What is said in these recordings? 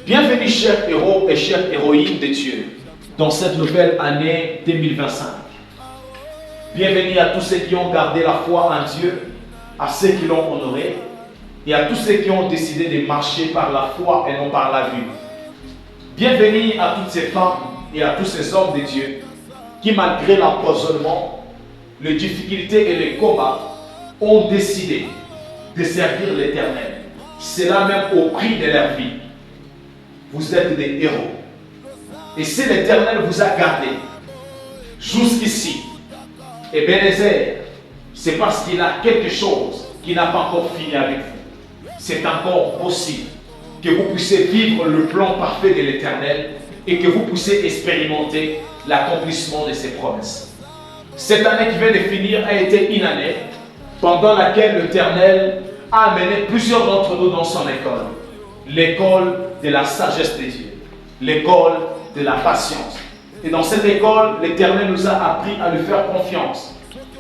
Bienvenue chers héros et chères héroïnes de Dieu dans cette nouvelle année 2025. Bienvenue à tous ceux qui ont gardé la foi en Dieu, à ceux qui l'ont honoré et à tous ceux qui ont décidé de marcher par la foi et non par la vue. Bienvenue à toutes ces femmes et à tous ces hommes de Dieu qui, malgré l'empoisonnement, les difficultés et les combats, ont décidé de servir l'Éternel. Cela même au prix de leur vie. Vous êtes des héros. Et si l'Éternel vous a gardé jusqu'ici, Ebenezer, c'est parce qu'il a quelque chose qui n'a pas encore fini avec vous. C'est encore possible que vous puissiez vivre le plan parfait de l'Éternel et que vous puissiez expérimenter l'accomplissement de ses promesses. Cette année qui vient de finir a été une année pendant laquelle l'Éternel a amené plusieurs d'entre nous dans son école. L'école de la sagesse de Dieu, l'école de la patience. Et dans cette école, l'Éternel nous a appris à lui faire confiance.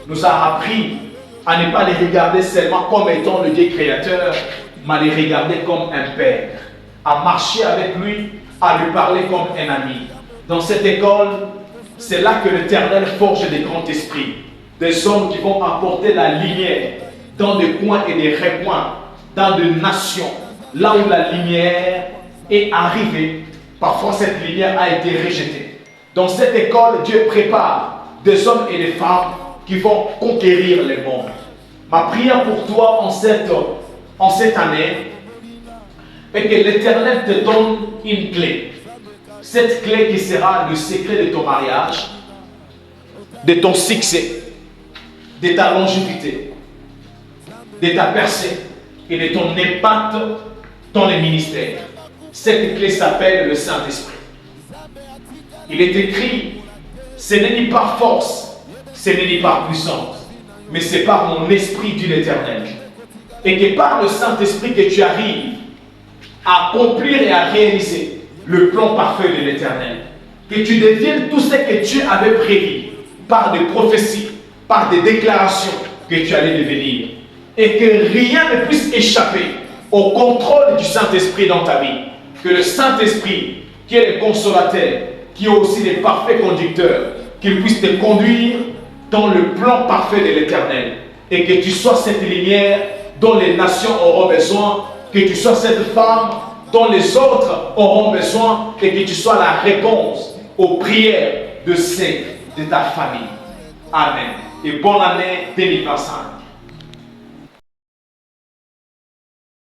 Nous a appris à ne pas les regarder seulement comme étant le Dieu créateur, mais à les regarder comme un père, à marcher avec lui, à lui parler comme un ami. Dans cette école, c'est là que l'Éternel forge des grands esprits, des hommes qui vont apporter la lumière dans des coins et des recoins, dans des nations, là où la lumière est arrivée. Parfois cette lumière a été rejetée. Dans cette école, Dieu prépare des hommes et des femmes qui vont conquérir le monde. Ma prière pour toi en cette année est que l'Éternel te donne une clé. Cette clé qui sera le secret de ton mariage, de ton succès, de ta longévité, de ta percée et de ton impact dans les ministères. Cette clé s'appelle le Saint-Esprit. Il est écrit, ce n'est ni par force, ce n'est ni par puissance, mais c'est par mon esprit, dit l'Éternel. Et que par le Saint-Esprit que tu arrives à accomplir et à réaliser le plan parfait de l'Éternel. Que tu deviennes tout ce que Dieu avait prévu par des prophéties, par des déclarations que tu allais devenir. Et que rien ne puisse échapper au contrôle du Saint-Esprit dans ta vie. Que le Saint-Esprit, qui est le consolateur, qui est aussi le parfait conducteur, qu'il puisse te conduire dans le plan parfait de l'Éternel. Et que tu sois cette lumière dont les nations auront besoin, que tu sois cette femme dont les autres auront besoin, et que tu sois la réponse aux prières de ceux de ta famille. Amen. Et bonne année 2025.